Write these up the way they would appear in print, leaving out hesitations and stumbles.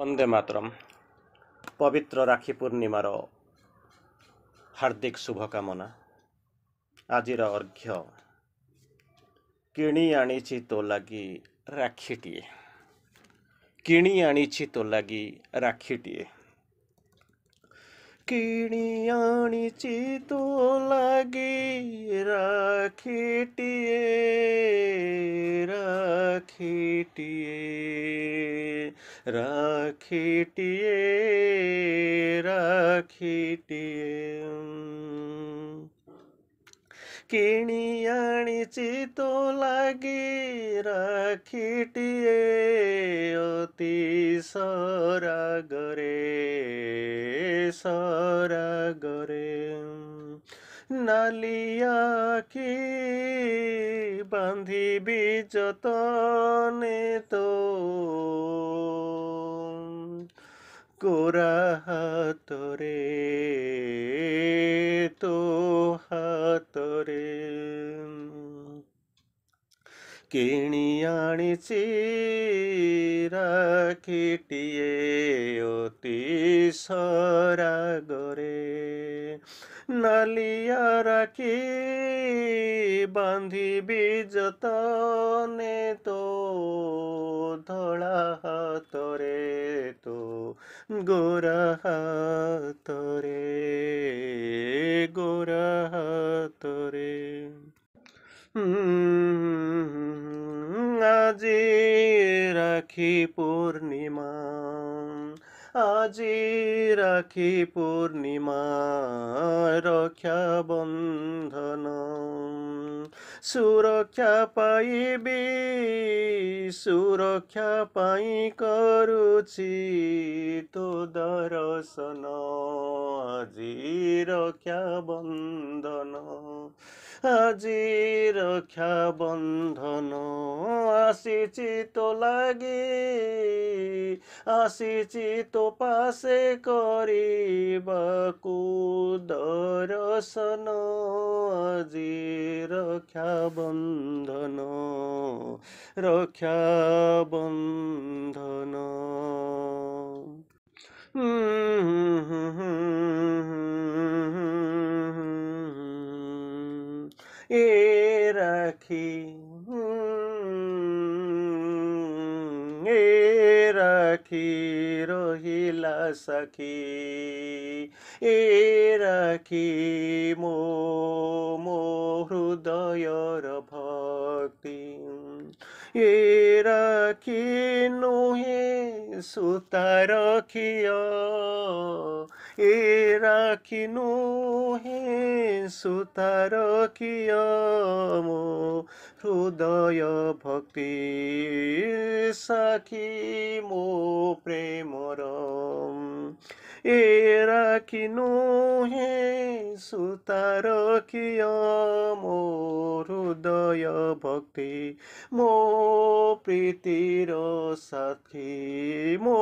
वंदे मातरम। पवित्र राखी पूर्णिमार हार्दिक शुभकामना। आजिर अर्घ्य किणी आनिछि तो लागी राखीटिए, किणी आनिछि तो लागी राखीटिए, किणी आनिछि तो लागी राखीटिए, राखीटिए, राखीटिए, राखीटिए, किणी आनिछि तो लागी राखीटिए, अति सरागरे सरागरे, नालिया की बांधिबी जतने तो, गोरा हातरे तो हातरे, किणी आनिछि राखीटिए, अति सरागरे, नालिया राखी बांधिबी जतने तो, धला हातरे तो गोरा हातरे, गोरा हातरे। আজি রাখি পূর্ণিমা, আজি রাখি পূর্ণিমা, রক্ষা বন্ধন, সুরক্ষা পাইবি সুরক্ষা পাই করুছি তো দর্শন, আজি রক্ষা বন্ধন, আজি রক্ষা বন্ধন, আসিছি তো লাগি আসিছি তো পাশে করিবাকু দর্শন, আজি রক্ষা বন্ধন, রক্ষা বন্ধন। এ রাখি এ রাখি রহিলা সাখী, এ রাখি মো হৃদয়র ভক্তি, এ রাখি নুহে সুতা রখিয়, এ রাখি নুহে সুতা রখিয়, মো হৃদয় ভক্তি সাখী মো প্রেমর, এ রাখি নুহে সুতা রখিয়, মো হৃদয় ভক্তি মো প্রীতির সাথী, মো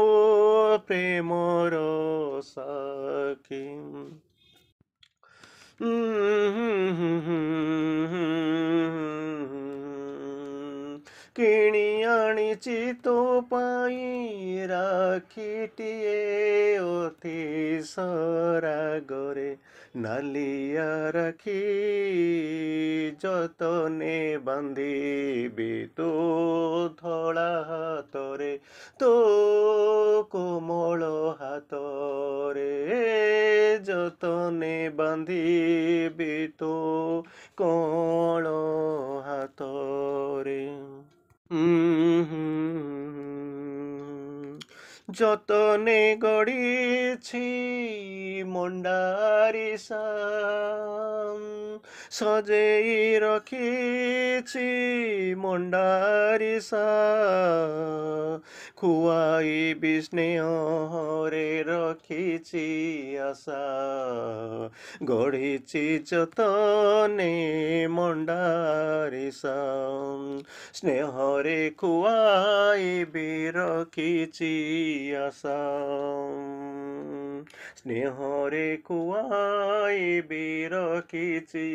প্রেমর সাখী। କିଣି ଆଣିଛି ତୋ ପାଇଁ ରାକ୍ଷୀଟିଏ, ଅତି ସରାଗରେ ନାଲିଆ ରାକ୍ଷୀ, ଯତନେ ବାନ୍ଧିବି ତୋ ଧଳା ହାତରେ, ତୋ କୋମଳ ହାତରେ, ଯତନେ ବାନ୍ଧିବି ତୋ କୋମଳ ହାତରେ। যতনে গড়িছি মন্ডারিসা, সজেই রখিছি মন্ডারিসা, খুয়াইবি স্নেহরে রখিছি আশা, গড়িছি যতনে মন্ডারিসা, স্নেহরে খুয়াইবি রখিছি আশা। ସ୍ନେହରେ ଖୁଆଇବି ରଖିଛି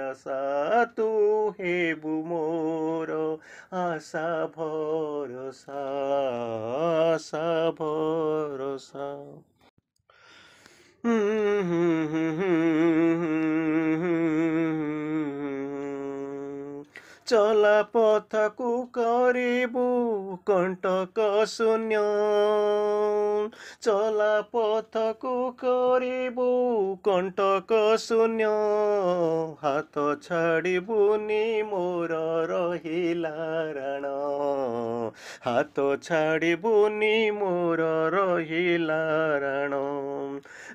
ଆଶା, ତୁ ହେବୁ ମୋର ଆଶା ଭରସା, ଆଶା ଭରସା। ଚଲା ପଥକୁ କରିବୁ କଣ୍ଟକ ଶୂନ୍ୟ, ଚଲା ପଥକୁ କରିବୁ କଣ୍ଟକ ଶୂନ୍ୟ, ହାତ ଛାଡ଼ିବୁନି ମୋର ରହିଲା ରାଣ, ହାତ ଛାଡ଼ିବୁନି ମୋର ରହିଲା ରାଣ।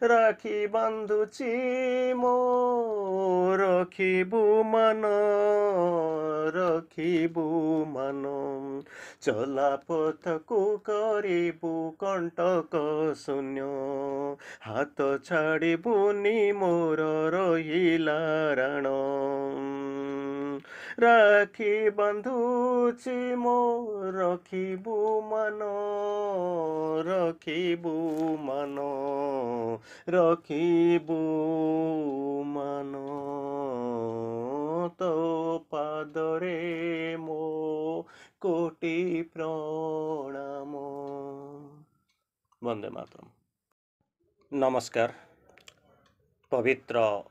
ରାକ୍ଷୀ ବାନ୍ଧୁଛି ମୋ ରଖିବୁ ମାନ, ରଖିବୁ ମାନ, ଚଲା ପଥକୁ କରିବୁ କଣ୍ଟକ ଶୂନ୍ୟ, ହାତ ଛାଡ଼ିବୁନି ମୋର ରହିଲା ରାଣ। ରାକ୍ଷୀ ବାନ୍ଧୁଛି ମୋ ରଖିବୁ ମାନ, ରଖିବୁ ମାନ, ରଖିବୁ ମାନ, ତୋ ପାଦରେ ମୋ କୋଟି ପ୍ରଣାମ। ବନ୍ଦେ ମାତରମ୍। ନମସ୍କାର। ପବିତ୍ର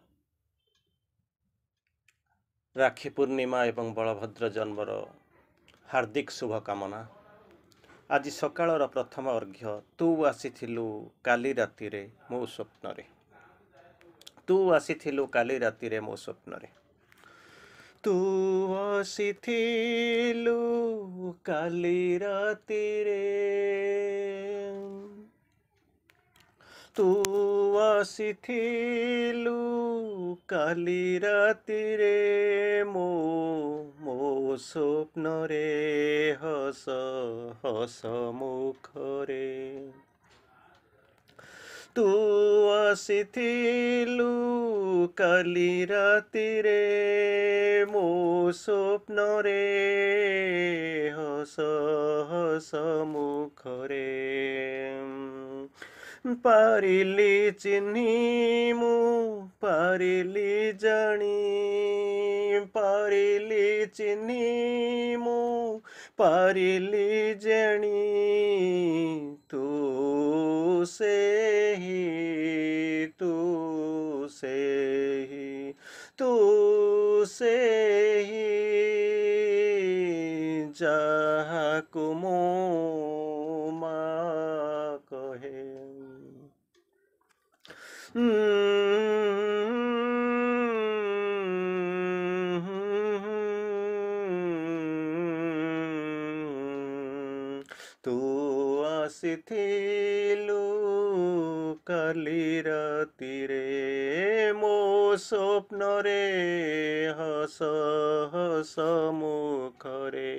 ରାକ୍ଷୀ ପୂର୍ଣ୍ଣିମା ଏବଂ ବଳଭଦ୍ର ଜନ୍ମର ହାର୍ଦ୍ଦିକ ଶୁଭକାମନା। ଆଜି ସକାଳର ପ୍ରଥମ ଅର୍ଘ୍ୟ, ତୁ ଆସିଥିଲୁ କାଲି ରାତିରେ ମୋ ସ୍ୱପ୍ନରେ, ତୁ ଆସିଥିଲୁ କାଲି ରାତିରେ ମୋ ସ୍ୱପ୍ନରେ, ତୁ ଆସିଥିଲୁ କାଲି ରାତିରେ, ତୁ ଆସିଥିଲୁ କାଲି ରାତିରେ ମୋ ସ୍ୱପ୍ନରେ, ହସ ହସ ମୁଖରେ, ତୁ ଆସିଥିଲୁ କାଲି ରାତିରେ ମୋ ସ୍ୱପ୍ନରେ, ହସ ହସ ମୁଖରେ। ପାରିଲି ଚିହ୍ନି ମୁଁ ପାରିଲି ଜାଣି, ପାରିଲି ଚିହ୍ନି ମୁଁ ପାରିଲି ଜାଣି, ତୁ ସେହି, ତୁ ସେହି, ତୁ ସେହି ଯାହାକୁ ମୁଁ ମା କହେ। ତୁ ଆସିଥିଲୁ କାଲି ରାତିରେ ମୋ ସ୍ୱପ୍ନରେ, ହସ ହସ ମୁଖରେ,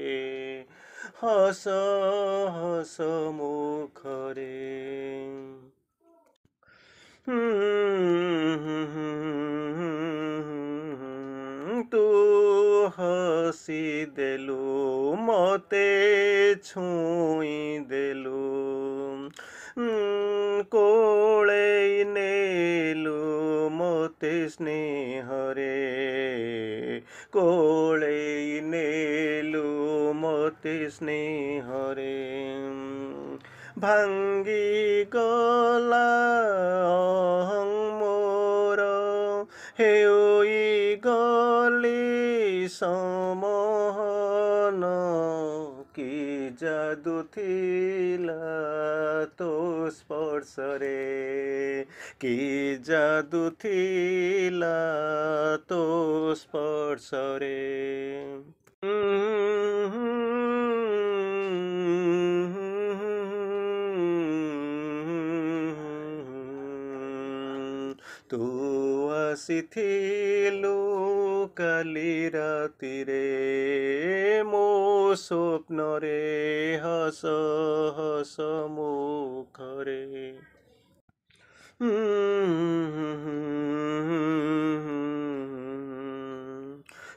ହସ ହସ ମୁଖରେ। ତୁ ହସି ଦେଲୁ ମୋତେ ଛୁଇଁ ଦେଲୁ, କୋଳେଇ ନେଲୁ ମୋତେ ସ୍ନେହରେ, କୋଳେଇ ନେଲୁ ମୋତେ ସ୍ନେହରେ। ଭାଙ୍ଗି ଗଲା ଅହଂ ମୋର, ହେଇ ଗଲି ସମହନ, କି ଯାଦୁ ଥିଲା ତୋ ସ୍ପର୍ଶରେ, କି ଯାଦୁ ଥିଲା ତୋ ସ୍ପର୍ଶରେ। ତୁ ଆସିଥିଲୁ କାଲି ରାତିରେ ମୋ ସ୍ୱପ୍ନରେ, ହସ ହସ ମୁଖରେ।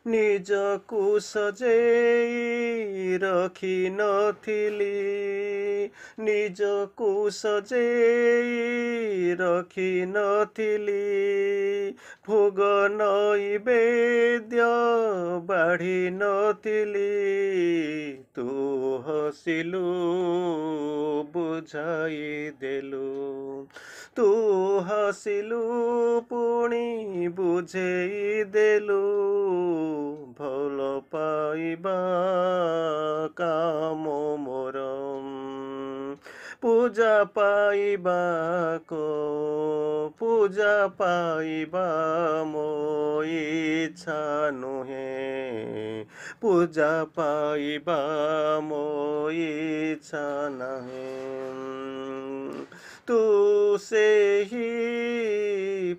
ନିଜକୁ ସଜେଇ ରଖିନଥିଲି, ନିଜକୁ ସଜେଇ ରଖିନଥିଲି, ଭୋଗ ନୈବେଦ୍ୟ ବାଢ଼ି ନଥିଲି, ତୁ ହସିଲୁ ବୁଝାଇ ଦେଲୁ, ତୁ ହସିଲୁ ପୁଣି ବୁଝେଇ ଦେଲୁ, ଭଲ ପାଇବା କାମ ମୋର, ପୂଜା ପାଇବା ମୋ ଇଚ୍ଛା ନୁହେଁ, ପୂଜା ପାଇବା ମୋ ଇଚ୍ଛା ନାହିଁ। ତୁ ସେହି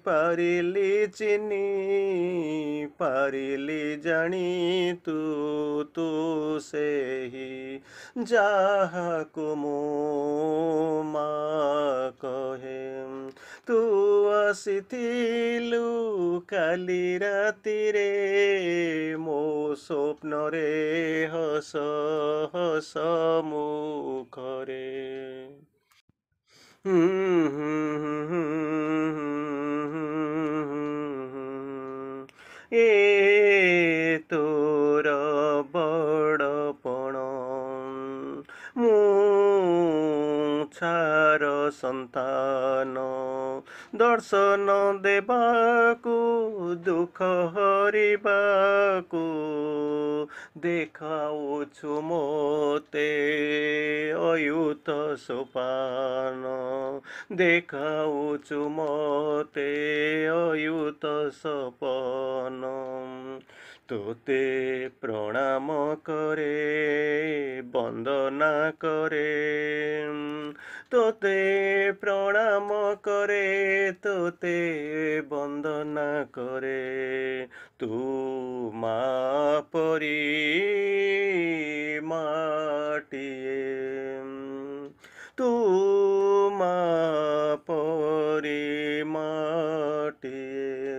ପାରିଲି ଚିହ୍ନି, ପାରିଲି ଜାଣି, ତୁ ସେହି ଯାହାକୁ ମୁଁ ମା କହେ। ତୁ ଆସିଥିଲୁ କାଲି ରାତିରେ ମୋ ସ୍ୱପ୍ନରେ ହସ ହସ ମୁଖରେ। ଏ ତୋର ବଡ଼ପଣ, ମୁଁ ଛାର ସନ୍ତାନ, ଦର୍ଶନ ଦେବାକୁ ଦୁଃଖ ହରିବାକୁ, ଦେଖାଉଛୁ ମୋତେ ଅୟୁତ ସୋପାନ, ଦେଖାଉଛୁ ମୋତେ ଅୟୁତ ସପନ, ତୋତେ ପ୍ରଣାମ କରେ ବନ୍ଦନା କରେ, ତୋତେ ପ୍ରଣାମ କରେ, ତୋତେ ବନ୍ଦନା କରେ, ତୁ ମା ପରି ମାଟିଏ, ତୁ ମା ପରି ମାଟିଏ,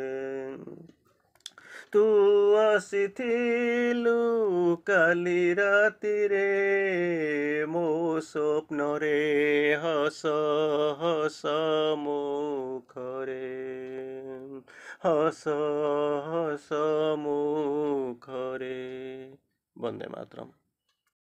ତୁ ଆସିଥିଲୁ କାଲି ରାତିରେ ମୋ ସ୍ୱପ୍ନରେ ହସ ହସ ମୁଖରେ, ହସ ହସ ମୁଖରେ। ବନ୍ଦେ ମାତରମ୍।